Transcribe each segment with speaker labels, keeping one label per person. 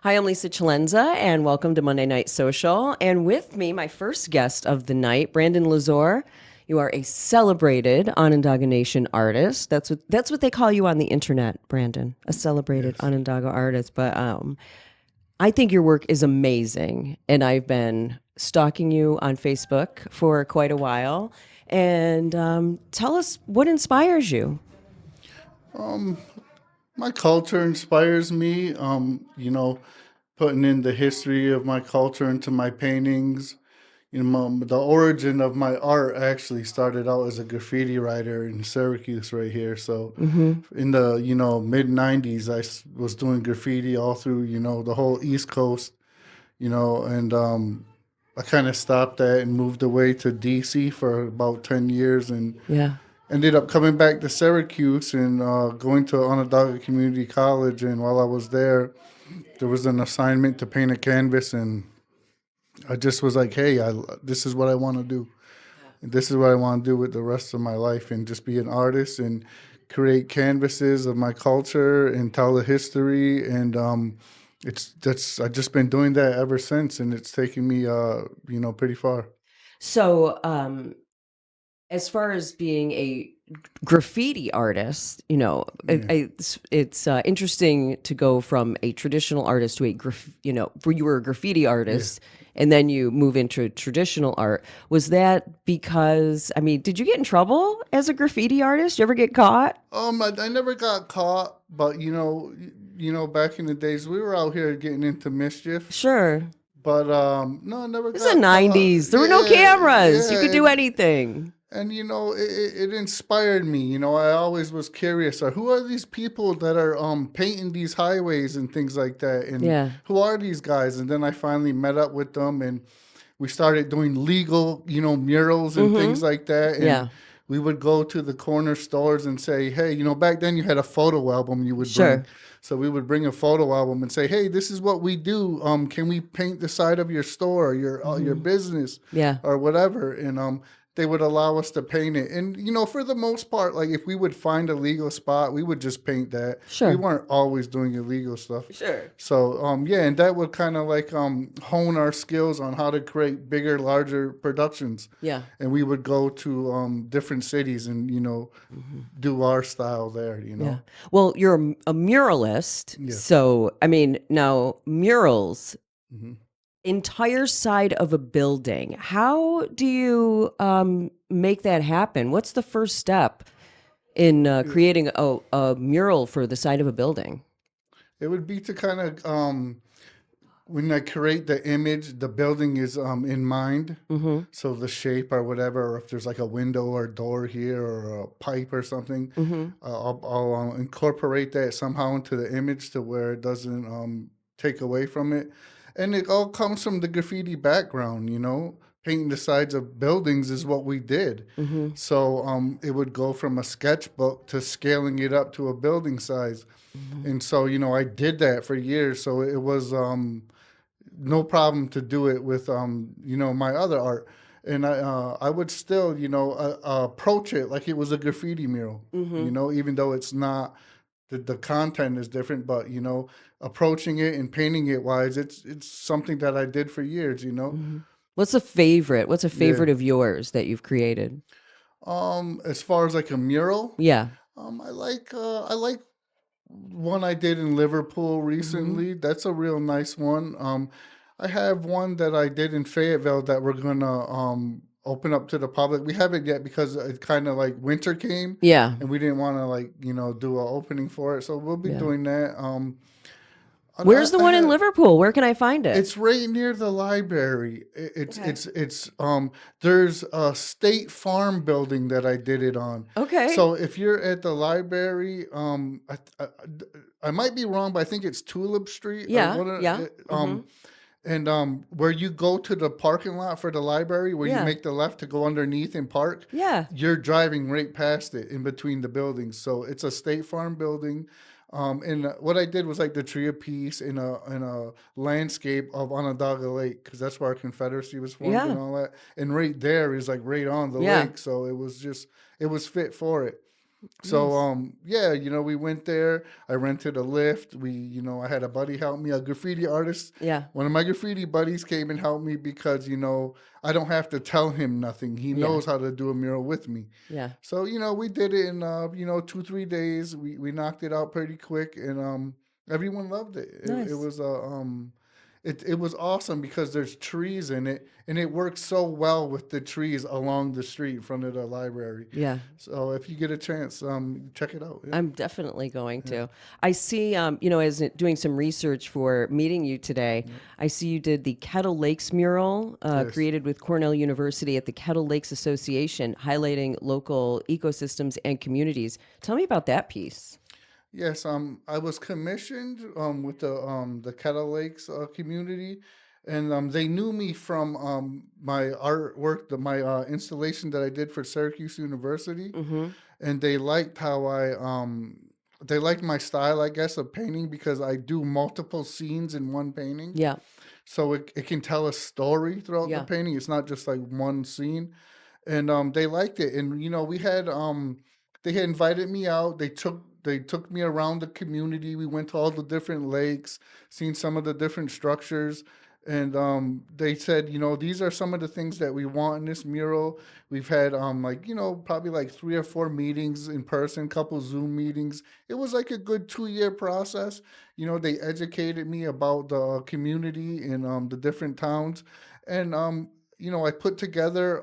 Speaker 1: Hi, I'm Lisa Chalenza, and welcome to Monday Night Social. And with me, my first guest of the night, Brandon Lazore. You are a celebrated Onondaga Nation artist. That's what they call you on the internet, Brandon, a celebrated
Speaker 2: Yes.
Speaker 1: Onondaga artist. But I think your work is amazing, and I've been stalking you on Facebook for quite a while. And tell us what inspires you.
Speaker 2: Um, my culture inspires me. Putting in the history of my culture into my paintings. The origin of my art actually started out as a graffiti writer in Syracuse, right here. So,
Speaker 1: Mm-hmm.
Speaker 2: in the mid '90s, was doing graffiti all through the whole East Coast. And I kind of stopped that and moved away to DC for about 10 years, and
Speaker 1: Yeah.
Speaker 2: ended up coming back to Syracuse and going to Onondaga Community College. And while I was there was an assignment to paint a canvas, and I just was like, "Hey, this is what I want to do. And this is what I want to do with the rest of my life, and just be an artist and create canvases of my culture and tell the history." And it's that's I've just been doing that ever since, and it's taken me, pretty far.
Speaker 1: So, as far as being a graffiti artist,
Speaker 2: Yeah,
Speaker 1: it's interesting to go from a traditional artist to where you were a graffiti
Speaker 2: yeah.
Speaker 1: artist and then you move into traditional art. Was that because, I mean, did you get in trouble as a graffiti artist? You ever get caught?
Speaker 2: I never got caught, but back in the days we were out here getting into mischief.
Speaker 1: Sure.
Speaker 2: But no, I never
Speaker 1: It's the
Speaker 2: got caught.
Speaker 1: 90s. There were no
Speaker 2: Yeah,
Speaker 1: cameras. You
Speaker 2: yeah,
Speaker 1: could do anything.
Speaker 2: and it inspired me. I always was curious. Who are these people that are painting these highways and things like that? And
Speaker 1: Yeah.
Speaker 2: who are these guys? And then I finally met up with them, and we started doing legal, murals and things
Speaker 1: Mm-hmm.
Speaker 2: like that. And
Speaker 1: Yeah.
Speaker 2: we would go to the corner stores and say, hey, back then you had a photo album you would bring.
Speaker 1: Sure.
Speaker 2: So we would bring a photo album and say, hey, this is what we do. Can we paint the side of your store or your
Speaker 1: Mm-hmm.
Speaker 2: business
Speaker 1: Yeah.
Speaker 2: or whatever? And they would allow us to paint it. And for the most part, like if we would find a legal spot, we would just paint that. We
Speaker 1: Sure.
Speaker 2: weren't always doing illegal stuff.
Speaker 1: Sure.
Speaker 2: So yeah, and that would kind of like hone our skills on how to create bigger, larger productions.
Speaker 1: Yeah.
Speaker 2: And we would go to different cities and
Speaker 1: Mhm.
Speaker 2: do our style there.
Speaker 1: Yeah. Well, you're a muralist.
Speaker 2: Yes.
Speaker 1: So, I mean, now murals,
Speaker 2: Hmm.
Speaker 1: entire side of a building. How do you make that happen? What's the first step in creating a mural for the side of a building?
Speaker 2: It would be to kind of when I create the image, the building is in mind.
Speaker 1: Mm-hmm.
Speaker 2: So the shape or whatever, or if there's like a window or a door here or a pipe or something,
Speaker 1: Mm-hmm.
Speaker 2: I'll incorporate that somehow into the image to where it doesn't take away from it. And it all comes from the graffiti background, Painting the sides of buildings is what we did.
Speaker 1: Mm-hmm.
Speaker 2: So it would go from a sketchbook to scaling it up to a building size.
Speaker 1: Mm-hmm.
Speaker 2: And so, I did that for years. So it was no problem to do it with my other art. And I would still approach it like it was a graffiti mural,
Speaker 1: Mm-hmm.
Speaker 2: even though it's not, the content is different, but approaching it and painting it wise, it's something that I did for years.
Speaker 1: Mm-hmm. What's a favorite? What's a
Speaker 2: Yeah.
Speaker 1: favorite of yours that you've created?
Speaker 2: As far as like a mural,
Speaker 1: Yeah.
Speaker 2: I like one I did in Liverpool
Speaker 1: Mm-hmm.
Speaker 2: recently. That's a real nice one. I have one that I did in Fayetteville that we're gonna open up to the public. We haven't yet because it kind of like winter came,
Speaker 1: Yeah.
Speaker 2: and we didn't want to like do an opening for it. So we'll be
Speaker 1: Yeah.
Speaker 2: doing that. And
Speaker 1: Where's the
Speaker 2: I
Speaker 1: one in
Speaker 2: had
Speaker 1: Liverpool? Where can I find it?
Speaker 2: It's right near the library. It's
Speaker 1: Okay.
Speaker 2: it's it's there's a State Farm building that I did it on.
Speaker 1: Okay.
Speaker 2: So if you're at the library, I might be wrong, but I think it's Tulip Street or
Speaker 1: Yeah.
Speaker 2: one of
Speaker 1: Yeah. Mm-hmm.
Speaker 2: and where you go to the parking lot for the library, where you
Speaker 1: Yeah.
Speaker 2: make the left to go underneath and park,
Speaker 1: Yeah.
Speaker 2: you're driving right past it in between the buildings. So it's a State Farm building. And what I did was like the tree of peace in a landscape of Onondaga Lake, because that's where our Confederacy was formed and
Speaker 1: Yeah.
Speaker 2: all that. And right there is like right on the
Speaker 1: Yeah.
Speaker 2: lake, so it was fit for it. So
Speaker 1: Nice.
Speaker 2: yeah, we went there. I rented a lift. I had a buddy help me, a graffiti artist.
Speaker 1: Yeah.
Speaker 2: One of my graffiti buddies came and helped me because I don't have to tell him nothing. He
Speaker 1: Yeah.
Speaker 2: knows how to do a mural with me.
Speaker 1: Yeah.
Speaker 2: So we did it in 2-3 days. We knocked it out pretty quick, and everyone loved it. It
Speaker 1: Nice.
Speaker 2: was it was awesome because there's trees in it, and it works so well with the trees along the street in front of the library.
Speaker 1: Yeah.
Speaker 2: So if you get a chance, check it out. Yeah.
Speaker 1: I'm definitely going
Speaker 2: Yeah.
Speaker 1: to. I see, as doing some research for meeting you today,
Speaker 2: Yeah.
Speaker 1: I see you did the Kettle Lakes mural
Speaker 2: Yes.
Speaker 1: created with Cornell University at the Kettle Lakes Association, highlighting local ecosystems and communities. Tell me about that piece.
Speaker 2: Yes. I was commissioned with the Kettle Lakes community, and they knew me from my artwork, my installation that I did for Syracuse University,
Speaker 1: Mm-hmm.
Speaker 2: and they liked how they liked my style, I guess, of painting because I do multiple scenes in one painting.
Speaker 1: Yeah.
Speaker 2: So it can tell a story throughout the
Speaker 1: Yeah.
Speaker 2: painting. It's not just like one scene. And they liked it. And we had they had invited me out. They took me around the community. We went to all the different lakes, seen some of the different structures. And they said, these are some of the things that we want in this mural. We've had probably like 3 or 4 meetings in person, couple Zoom meetings. It was like a good 2-year process. They educated me about the community in the different towns, and I put together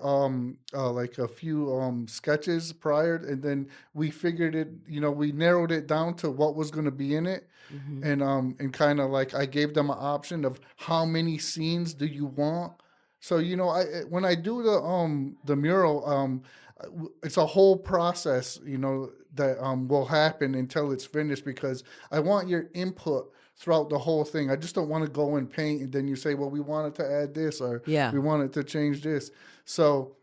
Speaker 2: like a few sketches prior, and then we figured it. We narrowed it down to what was going to be in it,
Speaker 1: Mm-hmm.
Speaker 2: and kind of like I gave them an option of how many scenes do you want. So when I do the mural, it's a whole process, that will happen until it's finished because I want your input throughout the whole thing. I just don't want to go and paint and then you say, well, we wanted to add this or
Speaker 1: Yeah.
Speaker 2: we wanted to change this. So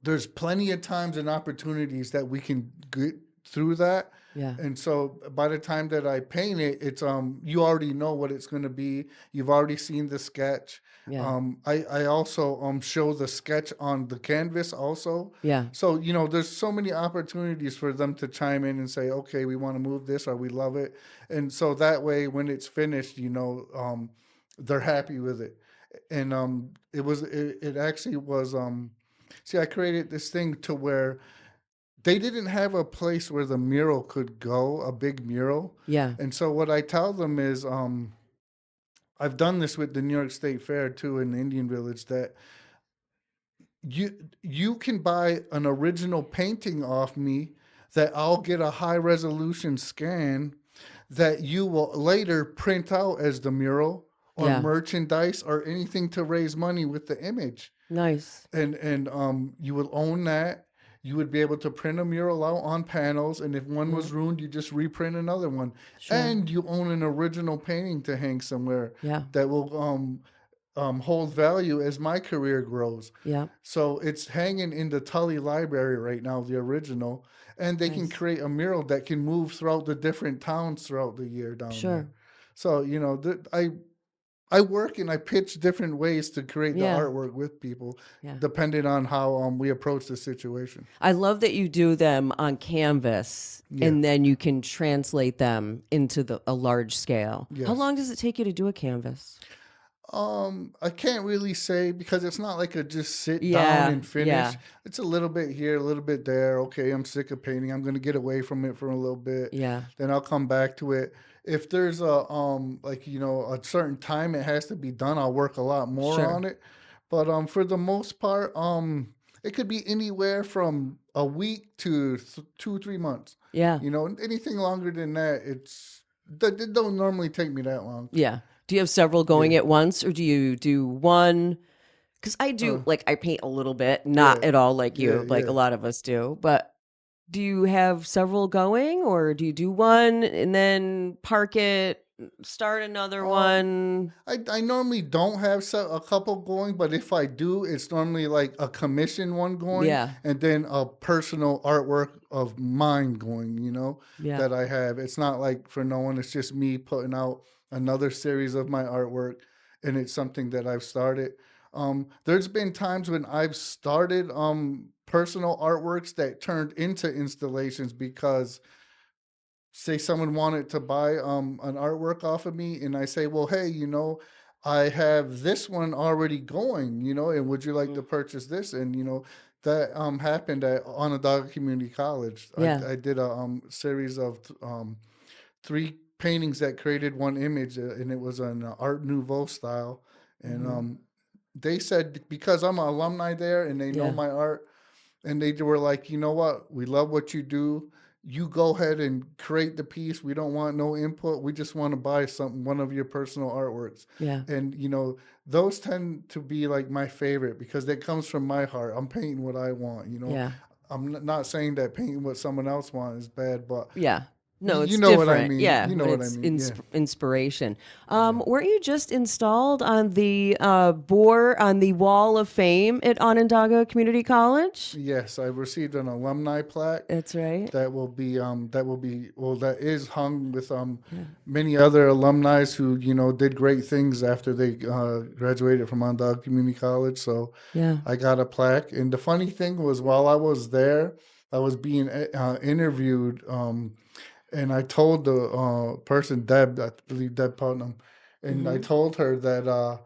Speaker 2: there's plenty of times and opportunities that we can get through that.
Speaker 1: Yeah.
Speaker 2: And so by the time that I paint it, it's you already know what it's going to be. You've already seen the sketch.
Speaker 1: Yeah.
Speaker 2: I also show the sketch on the canvas also.
Speaker 1: Yeah.
Speaker 2: So there's so many opportunities for them to chime in and say, okay, we want to move this or we love it. And so that way when it's finished, they're happy with it. And it actually was see, I created this thing to where they didn't have a place where the mural could go, a big mural.
Speaker 1: Yeah.
Speaker 2: And so what I tell them is, I've done this with the New York State Fair too in the Indian Village, that you can buy an original painting off me that I'll get a high resolution scan that you will later print out as the mural or
Speaker 1: Yeah.
Speaker 2: merchandise or anything to raise money with the image.
Speaker 1: Nice.
Speaker 2: And you would own that. You would be able to print a mural out on panels, and if one
Speaker 1: Mm-hmm.
Speaker 2: was ruined, you just reprint another one.
Speaker 1: Sure.
Speaker 2: And you own an original painting to hang somewhere
Speaker 1: Yeah.
Speaker 2: that will hold value as my career grows.
Speaker 1: Yeah.
Speaker 2: So it's hanging in the Tully Library right now, the original, and they can
Speaker 1: Nice.
Speaker 2: create a mural that can move throughout the different towns throughout the year down
Speaker 1: Sure.
Speaker 2: there. So I work and I pitch different ways to create the
Speaker 1: Yeah.
Speaker 2: artwork with people,
Speaker 1: Yeah.
Speaker 2: depending on how we approach the situation.
Speaker 1: I love that you do them on canvas
Speaker 2: Yeah.
Speaker 1: and then you can translate them into a large scale. How
Speaker 2: Yes.
Speaker 1: long does it take you to do a canvas?
Speaker 2: I can't really say because it's not like a just sit down
Speaker 1: Yeah.
Speaker 2: and finish.
Speaker 1: Yeah.
Speaker 2: It's a little bit here, a little bit there. Okay, I'm sick of painting. I'm gonna get away from it for a little bit.
Speaker 1: Yeah.
Speaker 2: Then I'll come back to it. If there's a a certain time it has to be done, I'll work a lot more
Speaker 1: Sure.
Speaker 2: on it. But for the most part, it could be anywhere from a week to 2-3 months.
Speaker 1: Yeah.
Speaker 2: Anything longer than that, it don't normally take me that long.
Speaker 1: Yeah. Do you have several going
Speaker 2: Yeah.
Speaker 1: at once or do you do one? Because I do,
Speaker 2: Uh,
Speaker 1: like, I paint a little bit, not
Speaker 2: yeah,
Speaker 1: at all like
Speaker 2: yeah,
Speaker 1: you, like
Speaker 2: yeah.
Speaker 1: a lot of us do. But do you have several going or do you do one and then park it, start another
Speaker 2: Um,
Speaker 1: one?
Speaker 2: I normally don't have a couple going, but if I do, it's normally like a commission one going
Speaker 1: Yeah.
Speaker 2: and then a personal artwork of mine going,
Speaker 1: Yeah.
Speaker 2: that I have. It's not like for no one, it's just me putting out another series of my artwork and it's something that I've started. There's been times when I've started personal artworks that turned into installations because say someone wanted to buy an artwork off of me and I say, well, hey, I have this one already going, and would you like to
Speaker 1: Mm.
Speaker 2: purchase this? And that happened at Onondaga Community College. I,
Speaker 1: Yeah.
Speaker 2: I did a series of three paintings that created one image, and it was an Art Nouveau style. And
Speaker 1: Hmm.
Speaker 2: they said because I'm an alumni there and they know
Speaker 1: Yeah.
Speaker 2: my art, and they were like, you know what, we love what you do. You go ahead and create the piece. We don't want no input. We just want to buy one of your personal artworks.
Speaker 1: Yeah.
Speaker 2: And those tend to be like my favorite because that comes from my heart. I'm painting what I want.
Speaker 1: Yeah.
Speaker 2: I'm not saying that painting what someone else wants is bad, but
Speaker 1: Yeah. No,
Speaker 2: you
Speaker 1: it's
Speaker 2: know what I
Speaker 1: different.
Speaker 2: mean.
Speaker 1: Yeah,
Speaker 2: You know
Speaker 1: when
Speaker 2: what I
Speaker 1: it's
Speaker 2: mean. Yeah.
Speaker 1: inspiration.
Speaker 2: Yeah.
Speaker 1: Weren't you just installed on the on the Wall of Fame at Onondaga Community College?
Speaker 2: Yes, I received an alumni plaque
Speaker 1: That's right.
Speaker 2: that is hung with
Speaker 1: Yeah.
Speaker 2: many other alumni who did great things after they graduated from Onondaga Community College. So
Speaker 1: Yeah.
Speaker 2: I got a plaque, and the funny thing was while I was there, I was being interviewed, and I told the person Deb, I believe Deb Putnam, and I
Speaker 1: Hmm.
Speaker 2: told her that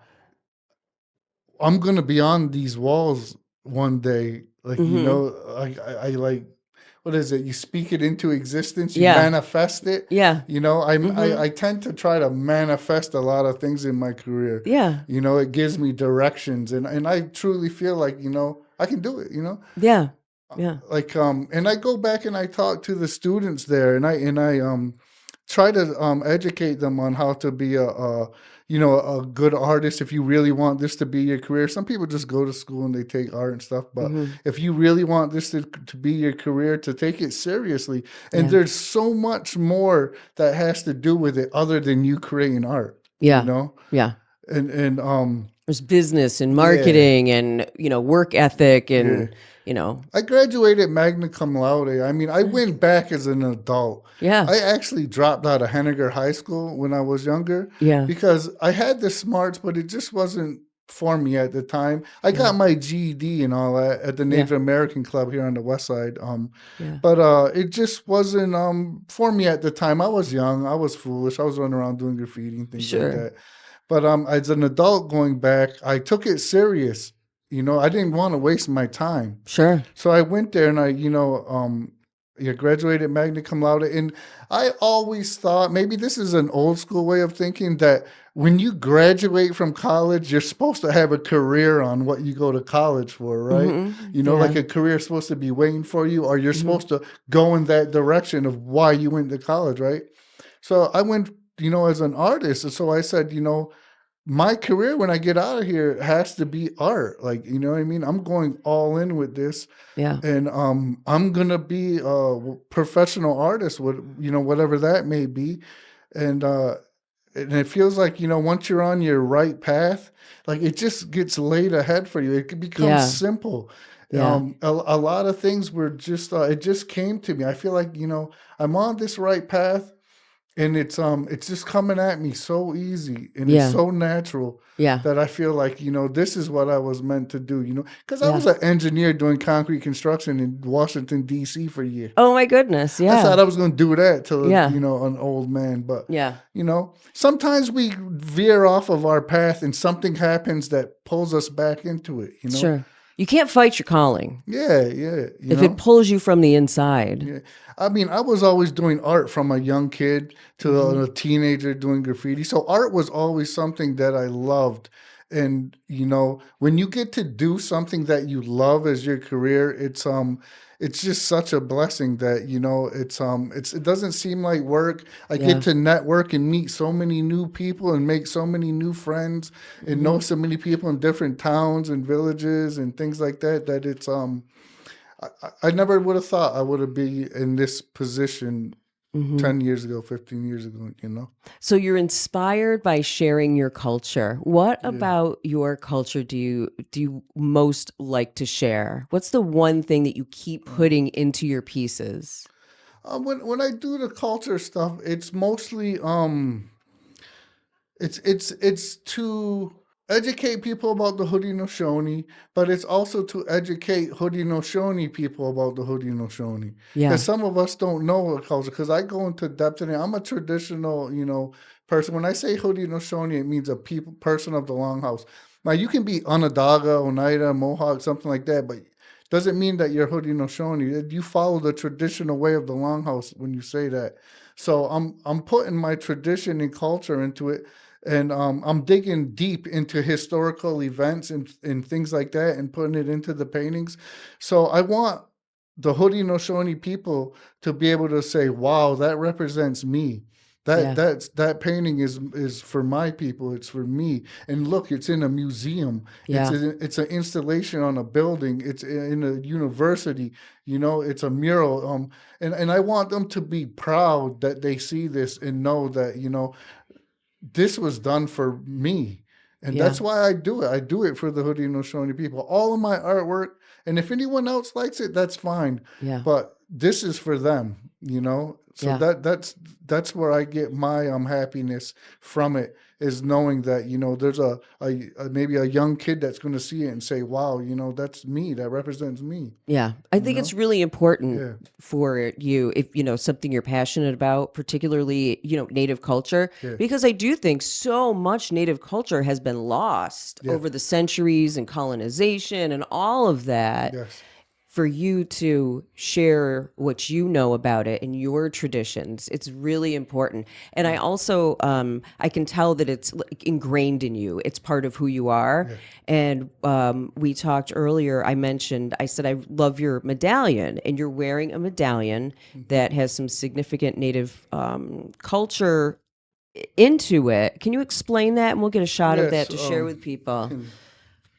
Speaker 2: I'm gonna be on these walls one day. Like
Speaker 1: Hmm.
Speaker 2: I like what is it? You speak it into existence. You
Speaker 1: Yeah.
Speaker 2: manifest it.
Speaker 1: Yeah.
Speaker 2: I
Speaker 1: Hmm.
Speaker 2: tend to try to manifest a lot of things in my career.
Speaker 1: Yeah.
Speaker 2: It gives me directions, and I truly feel like I can do it.
Speaker 1: Yeah. Yeah.
Speaker 2: Like and I go back and I talk to the students there, and I try to educate them on how to be a good artist. If you really want this to be your career, some people just go to school and they take art and stuff, but
Speaker 1: Hmm.
Speaker 2: if you really want this to be your career, to take it seriously, and
Speaker 1: Yeah.
Speaker 2: there's so much more that has to do with it other than you creating art,
Speaker 1: Yeah. Yeah.
Speaker 2: and
Speaker 1: There's business and
Speaker 2: yeah,
Speaker 1: marketing and, work ethic
Speaker 2: yeah.
Speaker 1: and, you know,
Speaker 2: I graduated magna cum laude. I mean, I
Speaker 1: Nice.
Speaker 2: went back as an adult.
Speaker 1: Yeah.
Speaker 2: I actually dropped out of Henniger High School when I was younger
Speaker 1: Yeah.
Speaker 2: because I had the smarts, but it just wasn't for me at the time. I
Speaker 1: Yeah.
Speaker 2: got my GED and all that at the
Speaker 1: Yeah.
Speaker 2: Native American Club here on the West Side.
Speaker 1: Yeah.
Speaker 2: But it just wasn't for me at the time. I was young. I was foolish. I was running around doing graffiti and things like
Speaker 1: Sure.
Speaker 2: that. But as an adult going back, I took it serious. I didn't want to waste my time.
Speaker 1: Sure.
Speaker 2: So I went there and I graduated magna cum laude. And I always thought maybe this is an old school way of thinking that when you graduate from college, you're supposed to have a career on what you go to college for, right?
Speaker 1: Hmm.
Speaker 2: Like
Speaker 1: Yeah.
Speaker 2: a career is supposed to be waiting for you, or you're
Speaker 1: Hmm.
Speaker 2: supposed to go in that direction of why you went to college, right? So I went, as an artist. And so I said, my career when I get out of here has to be art. Like, you know what I mean? I'm going all in with this,
Speaker 1: Yeah.
Speaker 2: and I'm gonna be a professional artist with whatever that may be, and and it feels like once you're on your right path, like it just gets laid ahead for you. It becomes
Speaker 1: Yeah.
Speaker 2: simple.
Speaker 1: Yeah.
Speaker 2: A lot of things were just it just came to me. I feel like I'm on this right path, and it's just coming at me so easy and it's
Speaker 1: Yeah.
Speaker 2: so natural
Speaker 1: Yeah.
Speaker 2: that I feel like this is what I was meant to do, because I
Speaker 1: Yeah.
Speaker 2: was an engineer doing concrete construction in Washington D.C. for a year.
Speaker 1: Oh my goodness.
Speaker 2: I
Speaker 1: Yeah.
Speaker 2: thought I was going to do that till
Speaker 1: Yeah.
Speaker 2: an old man, but
Speaker 1: Yeah.
Speaker 2: sometimes we veer off of our path and something happens that pulls us back into it.
Speaker 1: Sure. You can't fight your calling
Speaker 2: Yeah, yeah,
Speaker 1: if it pulls you from the inside.
Speaker 2: yeah. I mean, I was always doing art from a young kid to
Speaker 1: Hmm.
Speaker 2: a teenager doing graffiti. So art was always something that I loved. And when you get to do something that you love as your career, it's just such a blessing that it doesn't seem like work. I get
Speaker 1: Yeah.
Speaker 2: to network and meet so many new people and make so many new friends and know
Speaker 1: Hmm.
Speaker 2: so many people in different towns and villages and things like that, that I never would have thought I would have been in this position
Speaker 1: Hmm.
Speaker 2: 10 years ago, 15 years ago.
Speaker 1: So you're inspired by sharing your culture. What
Speaker 2: Yeah.
Speaker 1: about your culture do you most like to share? What's the one thing that you keep putting into your pieces?
Speaker 2: When I do the culture stuff, it's mostly it's to educate people about the Haudenosaunee, but it's also to educate Haudenosaunee people about the Haudenosaunee. Because
Speaker 1: Yeah.
Speaker 2: some of us don't know the culture. Because I go into depth in it. I'm a traditional, person. When I say Haudenosaunee, it means a person of the Longhouse. Now you can be Onondaga, Oneida, Mohawk, something like that, but doesn't mean that you're Haudenosaunee. You follow the traditional way of the Longhouse when you say that. So I'm putting my tradition and culture into it, and I'm digging deep into historical events and things like that, and putting it into the paintings. So I want the Haudenosaunee people to be able to say, "Wow, that represents me.
Speaker 1: Yeah.
Speaker 2: That painting is for my people. It's for me. And look, it's in a museum.
Speaker 1: Yeah.
Speaker 2: It's an installation on a building. It's in a university. It's a mural. And I want them to be proud that they see this and know that this was done for me. And
Speaker 1: Yeah.
Speaker 2: that's why I do it. I do it for the Haudenosaunee people. All of my artwork, and if anyone else likes it, that's fine.
Speaker 1: Yeah.
Speaker 2: But this is for them. So
Speaker 1: Yeah.
Speaker 2: that's where I get my happiness from it, is knowing that there's maybe a young kid that's going to see it and say, "Wow, that's me. That represents me."
Speaker 1: Yeah. I
Speaker 2: You
Speaker 1: think it's
Speaker 2: know?
Speaker 1: really important
Speaker 2: Yeah,
Speaker 1: for you if something you're passionate about, particularly, native culture,
Speaker 2: yeah,
Speaker 1: because I do think so much native culture has been lost
Speaker 2: yeah.
Speaker 1: over the centuries and colonization and all of that.
Speaker 2: Yes,
Speaker 1: For you to share what you know about it and your traditions, it's really important. And I
Speaker 2: yeah,
Speaker 1: also, I can tell that it's like ingrained in you. It's part of who you are.
Speaker 2: yeah.
Speaker 1: And we talked earlier. I said I love your medallion, and you're wearing a medallion
Speaker 2: Hmm.
Speaker 1: that has some significant Native culture into it. Can you explain that? And we'll get a shot of that
Speaker 2: Yes.
Speaker 1: to share with
Speaker 2: I
Speaker 1: people
Speaker 2: can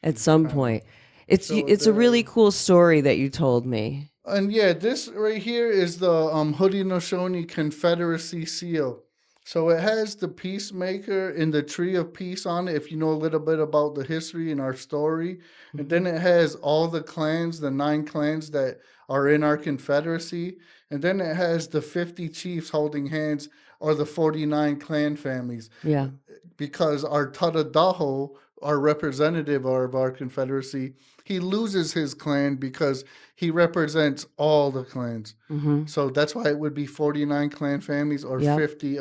Speaker 1: at some
Speaker 2: kind of
Speaker 1: point. It's
Speaker 2: show it
Speaker 1: it's a really
Speaker 2: there.
Speaker 1: cool story that you told me.
Speaker 2: And yeah, this right here is the Haudenosaunee Confederacy seal. So it has the peacemaker and the tree of peace on it, if you know a little bit about the history and our story. And
Speaker 1: Hmm.
Speaker 2: then it has all the clans, the 9 clans that are in our confederacy. And then it has the 50 chiefs holding hands, or the 49 clan families,
Speaker 1: Yeah.
Speaker 2: because our Tadadaho, our representative of our confederacy, he loses his clan because he represents all the clans.
Speaker 1: Hmm.
Speaker 2: So that's why it would be 49 clan families, or
Speaker 1: Yep.
Speaker 2: 50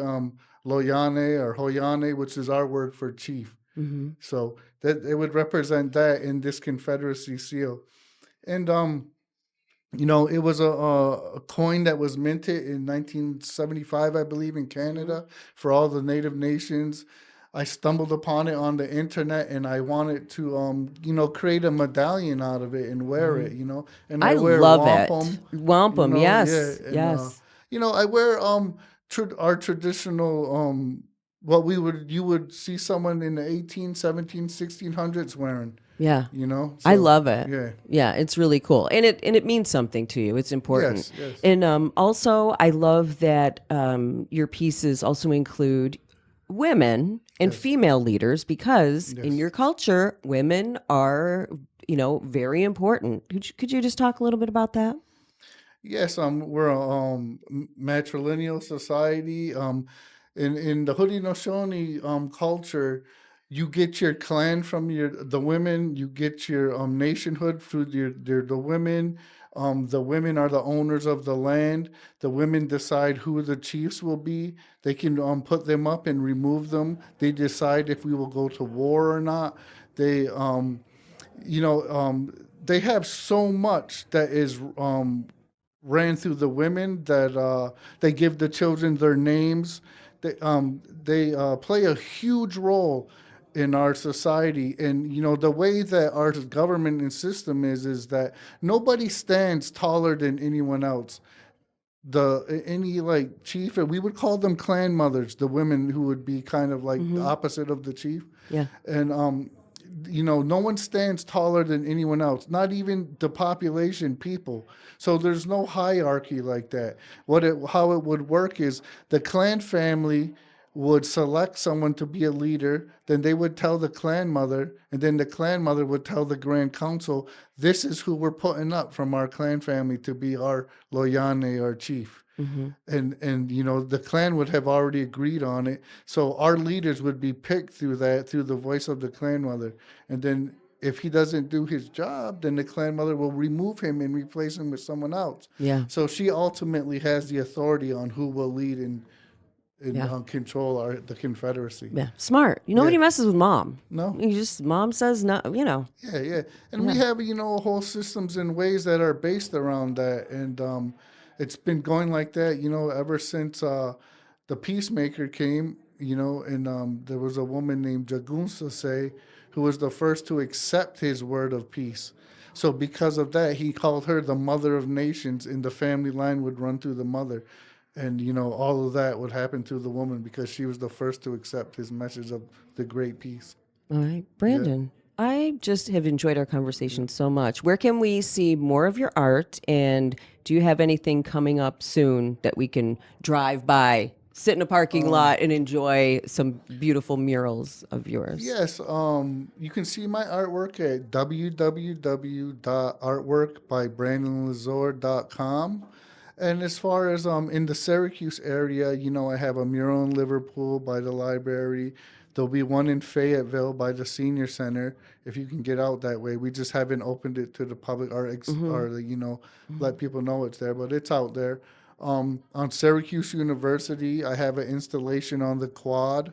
Speaker 2: Loyane or Hoyane, which is our word for chief.
Speaker 1: Hmm.
Speaker 2: So that it would represent that in this confederacy seal. And it was a coin that was minted in 1975, I believe, in
Speaker 1: Hmm.
Speaker 2: Canada for all the native nations. I stumbled upon it on the internet, and I wanted to, create a medallion out of it and wear
Speaker 1: Hmm.
Speaker 2: it. And I
Speaker 1: I
Speaker 2: wear
Speaker 1: love it.
Speaker 2: wampum,
Speaker 1: Wampum.
Speaker 2: yeah,
Speaker 1: Yes.
Speaker 2: and
Speaker 1: Yes.
Speaker 2: I wear our traditional what you would see someone in the 18, 17, 1600s wearing.
Speaker 1: Yeah. I
Speaker 2: So
Speaker 1: love it.
Speaker 2: yeah,
Speaker 1: Yeah, it's really cool. And it means something to you. It's important.
Speaker 2: yes, yes,
Speaker 1: And also I love that your pieces also include women and
Speaker 2: yes,
Speaker 1: female leaders, because in
Speaker 2: yes.
Speaker 1: your culture, women are, very important. Could you just talk a little bit about that?
Speaker 2: Yes, we're a matrilineal society. In the Haudenosaunee culture, you get your clan from the women. You get your nationhood through the women. The women are the owners of the land. The women decide who the chiefs will be. They can put them up and remove them. They decide if we will go to war or not. They you know they have so much that is ran through the women, that they give the children their names. They play a huge role in our society. And the way that our government and system is that nobody stands taller than anyone else. The any like chief, and we would call them clan mothers, the women who would be kind of like the
Speaker 1: Mm-hmm.
Speaker 2: opposite of the chief.
Speaker 1: Yeah.
Speaker 2: And no one stands taller than anyone else, not even the population people. So there's no hierarchy like that. How it would work is the clan family would select someone to be a leader, then they would tell the clan mother, and then the clan mother would tell the grand council, this is who we're putting up from our clan family to be our loyane, our chief. And the clan would have already agreed on it, so our leaders would be picked through the voice of the clan mother. And then if he doesn't do his job, then the clan mother will remove him and replace him with someone else.
Speaker 1: Yeah.
Speaker 2: So she ultimately has the authority on who will lead and
Speaker 1: Yeah.
Speaker 2: control the confederacy.
Speaker 1: Yeah. Smart.
Speaker 2: Yeah.
Speaker 1: Nobody messes with mom.
Speaker 2: No.
Speaker 1: You just, mom says no,
Speaker 2: Yeah, yeah. And we have, whole systems and ways that are based around that. And it's been going like that, ever since the peacemaker came, and there was a woman named Jagun Sase who was the first to accept his word of peace. So because of that, he called her the mother of nations, and the family line would run through the mother. And, all of that would happen through the woman because she was the first to accept his message of the great peace.
Speaker 1: All right.
Speaker 2: Yeah.
Speaker 1: Brandon, I just have enjoyed our conversation so much. Where can we see more of your art? And do you have anything coming up soon that we can drive by, sit in a parking lot, and enjoy some beautiful murals of yours?
Speaker 2: Yes, you can see my artwork at www.artworkbybrandonlazore.com. And as far as in the Syracuse area, I have a mural in Liverpool by the library. There'll be one in Fayetteville by the Senior Center if you can get out that way. We just haven't opened it to the public or let people know it's there, but it's out there. On Syracuse University, I have an installation on the quad.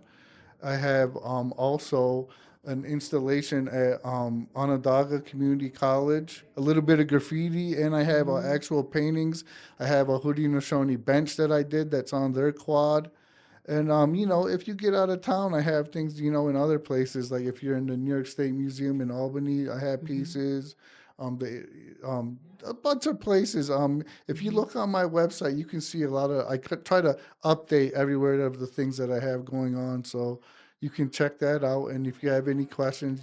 Speaker 2: I have also an installation at Onondaga Community College, a little bit of graffiti, and I have actual paintings. I have a Haudenosaunee bench that I did that's on their quad. And, if you get out of town, I have things, in other places. Like if you're in the New York State Museum in Albany, I have pieces. A bunch of places. If you look on my website, you can see a lot of. I try to update everywhere of the things that I have going on, so you can check that out. And if you have any questions,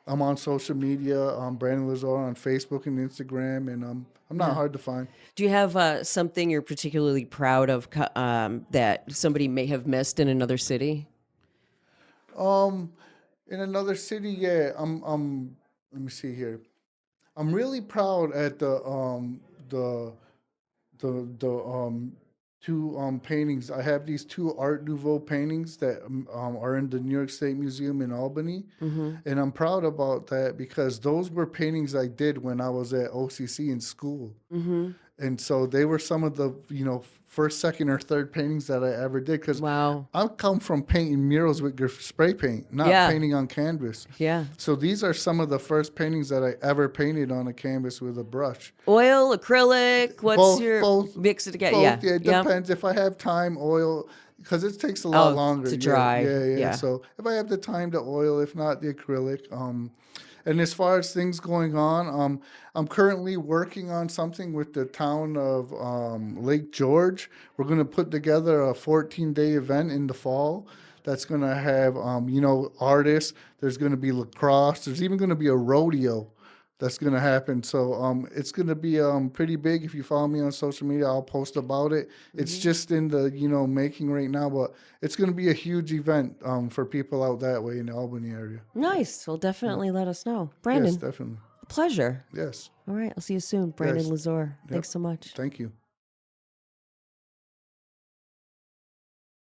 Speaker 2: I'm on social media. Brandon Lazore on Facebook and Instagram, and I'm not hard to find.
Speaker 1: Do you have something you're particularly proud of that somebody may have missed in another city?
Speaker 2: In another city, yeah. Let me see here. I'm really proud at the two paintings. I have these two Art Nouveau paintings that are in the New York State Museum in Albany, and I'm proud about that because those were paintings I did when I was at OCC in school. And so they were some of the first, second, or third paintings that I ever did because
Speaker 1: Wow.
Speaker 2: I come from painting murals with spray paint, not
Speaker 1: Yeah.
Speaker 2: painting on canvas.
Speaker 1: Yeah.
Speaker 2: So these are some of the first paintings that I ever painted on a canvas with a brush.
Speaker 1: Oil, acrylic, what's
Speaker 2: Both,
Speaker 1: your
Speaker 2: both,
Speaker 1: mix it together?
Speaker 2: both.
Speaker 1: Yeah.
Speaker 2: Yeah, it
Speaker 1: Yep.
Speaker 2: depends if I have time. Oil, because it takes a lot
Speaker 1: Oh,
Speaker 2: longer
Speaker 1: to
Speaker 2: Yeah,
Speaker 1: dry.
Speaker 2: Yeah.
Speaker 1: Yeah.
Speaker 2: So if I have the time, to oil. If not, the acrylic. And as far as things going on, I'm currently working on something with the town of Lake George. We're going to put together a 14-day event in the fall that's going to have, artists. There's going to be lacrosse. There's even going to be a rodeo that's going to happen. So it's going to be pretty big. If you follow me on social media, I'll post about it. It's just in the, making right now, but it's going to be a huge event for people out that way in the Albany area.
Speaker 1: Nice. Well, definitely let us know.
Speaker 2: Yes,
Speaker 1: Brandon,
Speaker 2: definitely.
Speaker 1: a pleasure.
Speaker 2: Yes.
Speaker 1: All right. I'll see you soon. Brandon
Speaker 2: Yes.
Speaker 1: Lazore.
Speaker 2: Yep.
Speaker 1: Thanks so much.
Speaker 2: Thank you.